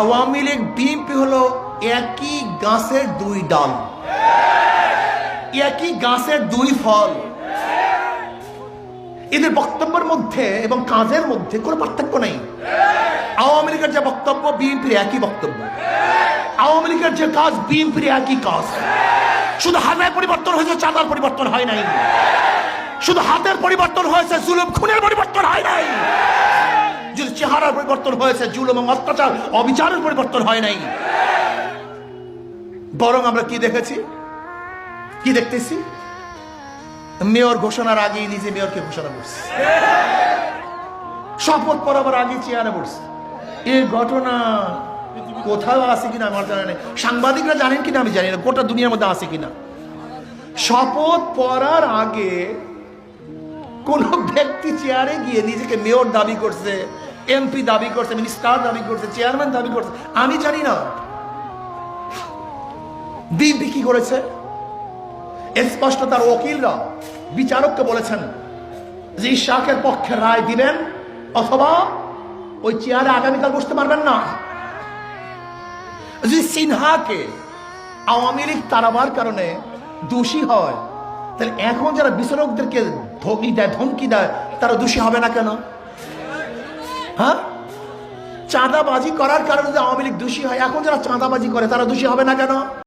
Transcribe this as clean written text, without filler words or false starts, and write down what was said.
Awami League BNP হলো একই গাছের দুই ডাল, একই গাছের দুই ফল। এদের বক্তব্যের মধ্যে এবং কাজের মধ্যে কোনো পার্থক্য নেই। আওয়ামী লীগের যে বক্তব্য বিএনপির একই বক্তব্য, আওয়ামী লীগের যে কাজ বিএনপির একই কাজ। শুধু হাতের পরিবর্তন হয়েছে, চাঁদার পরিবর্তন হয় নাই। শুধু হাতের পরিবর্তন হয়েছে, জুলুম খুনের পরিবর্তন হয় নাই। যদি চেহারার পরিবর্তন হয়েছে, জুলুম এবং অত্যাচার অবিচারের পরিবর্তন হয় নাই। বরং আমরা কি দেখেছি, কি দেখতেছি? মেয়র ঘোষণার আগেই নিজে মেয়রকে ঘোষণা করছে, শপথ পড়াবার আগে চেয়ারে বসছে। এই ঘটনা কোথাও আছে কিনা আমার জানা নেই, সাংবাদিকরা জানেন কিনা আমি জানি না, গোটা দুনিয়ার মধ্যে আছে কিনা। শপথ পড়ার আগে কোন ব্যক্তি চেয়ারে গিয়ে নিজেকে মেয়র দাবি করছে, এমপি দাবি করছে, মিনিস্টার দাবি করছে, চেয়ারম্যান দাবি করছে, আমি জানি না। বিএনপি কি করেছে? স্পষ্ট তার ওকিলরা বিচারককে বলেছেন যে ইশাকের পক্ষে রায় দিবেন অথবা ওই চেয়ারে আগামীকাল বসতে পারবেন না। যদি সিনহাকে আওয়ামী লীগ তাড়াবার কারণে দোষী হয়, তাহলে এখন যারা বিচারকদেরকে ধমকি দেয় তারা দোষী হবে না কেন? হ্যাঁ, চাঁদাবাজি করার কারণে যদি আওয়ামী লীগ দোষী হয়, এখন যারা চাঁদাবাজি করে তারা দোষী হবে না কেন?